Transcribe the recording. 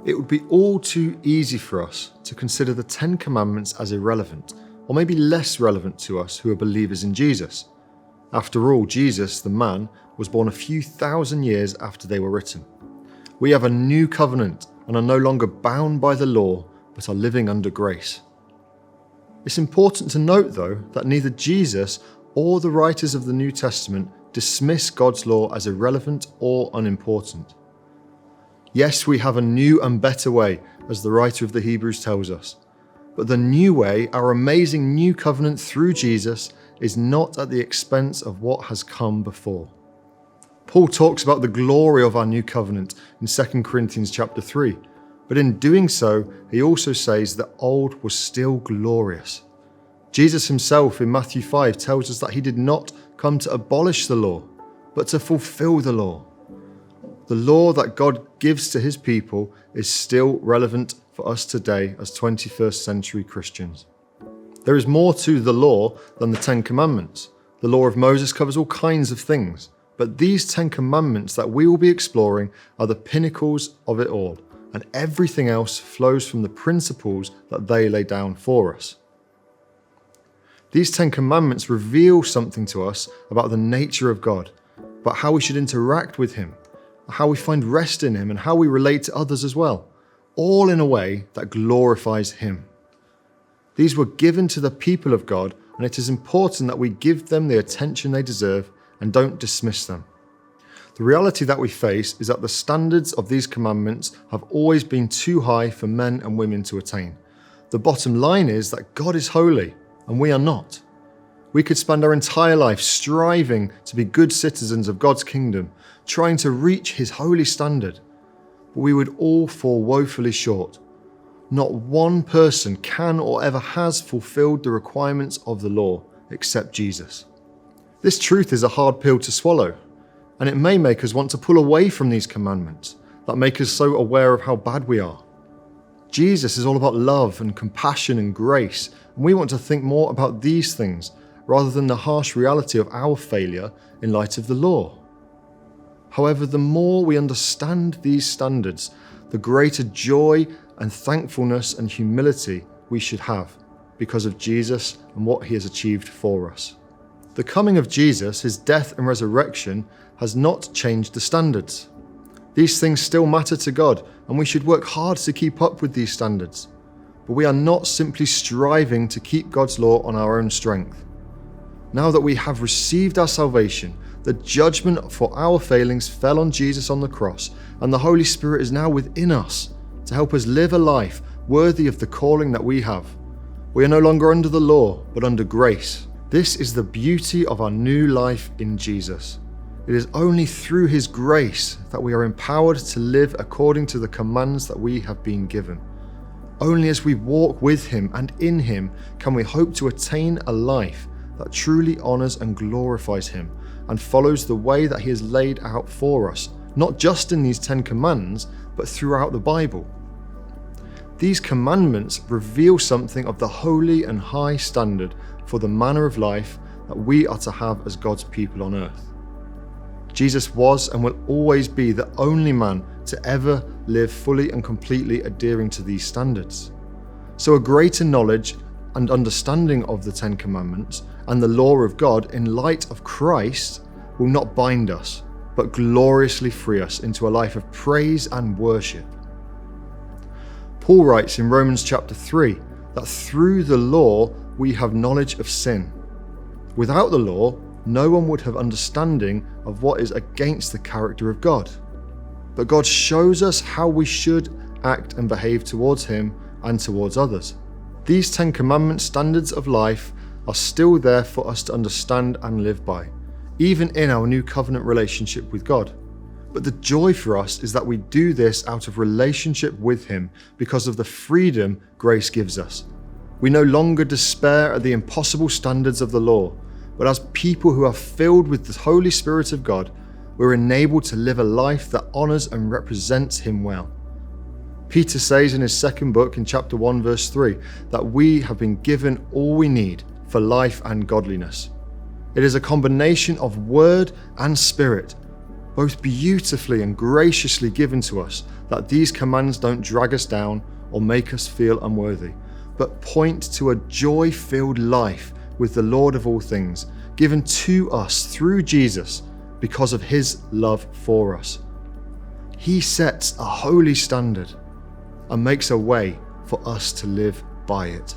It would be all too easy for us to consider the Ten Commandments as irrelevant, or maybe less relevant to us who are believers in Jesus. After all, Jesus, the man, was born a few thousand years after they were written. We have a new covenant and are no longer bound by the law, but are living under grace. It's important to note, though, that neither Jesus or the writers of the New Testament dismiss God's law as irrelevant or unimportant. Yes, we have a new and better way, as the writer of the Hebrews tells us. But the new way, our amazing new covenant through Jesus, is not at the expense of what has come before. Paul talks about the glory of our new covenant in 2 Corinthians chapter 3, but in doing so, he also says that old was still glorious. Jesus himself in Matthew 5 tells us that he did not come to abolish the law, but to fulfill the law. The law that God gives to his people is still relevant for us today as 21st century Christians. There is more to the law than the Ten Commandments. The law of Moses covers all kinds of things, but these 10 commandments that we will be exploring are the pinnacles of it all, and everything else flows from the principles that they lay down for us. These 10 commandments reveal something to us about the nature of God, about how we should interact with him, how we find rest in him, and how we relate to others as well, all in a way that glorifies him. These were given to the people of God, and it is important that we give them the attention they deserve and don't dismiss them. The reality that we face is that the standards of these commandments have always been too high for men and women to attain. The bottom line is that God is holy, and we are not. We could spend our entire life striving to be good citizens of God's kingdom, trying to reach his holy standard, but we would all fall woefully short. Not one person can or ever has fulfilled the requirements of the law except Jesus. This truth is a hard pill to swallow, and it may make us want to pull away from these commandments that make us so aware of how bad we are. Jesus is all about love and compassion and grace, and we want to think more about these things rather than the harsh reality of our failure in light of the law. However, the more we understand these standards, the greater joy and thankfulness and humility we should have because of Jesus and what he has achieved for us. The coming of Jesus, his death and resurrection, has not changed the standards. These things still matter to God, and we should work hard to keep up with these standards. But we are not simply striving to keep God's law on our own strength. Now that we have received our salvation, the judgment for our failings fell on Jesus on the cross, and the Holy Spirit is now within us to help us live a life worthy of the calling that we have. We are no longer under the law, but under grace. This is the beauty of our new life in Jesus. It is only through his grace that we are empowered to live according to the commands that we have been given. Only as we walk with him and in him can we hope to attain a life that truly honors and glorifies him and follows the way that he has laid out for us, not just in these 10 commands, but throughout the Bible. These commandments reveal something of the holy and high standard for the manner of life that we are to have as God's people on earth. Jesus was and will always be the only man to ever live fully and completely adhering to these standards. So a greater knowledge and understanding of the 10 commandments and the law of God in light of Christ will not bind us, but gloriously free us into a life of praise and worship. Paul writes in Romans chapter 3 that through the law we have knowledge of sin. Without the law, no one would have understanding of what is against the character of God. But God shows us how we should act and behave towards him and towards others. These 10 commandment standards of life are still there for us to understand and live by, even in our new covenant relationship with God. But the joy for us is that we do this out of relationship with him because of the freedom grace gives us. We no longer despair at the impossible standards of the law, but as people who are filled with the Holy Spirit of God, we're enabled to live a life that honors and represents him well. Peter says in his second book in chapter 1 verse 3 that we have been given all we need for life and godliness. It is a combination of word and spirit, both beautifully and graciously given to us, that these commands don't drag us down or make us feel unworthy, but point to a joy-filled life with the Lord of all things, given to us through Jesus because of his love for us. He sets a holy standard and makes a way for us to live by it.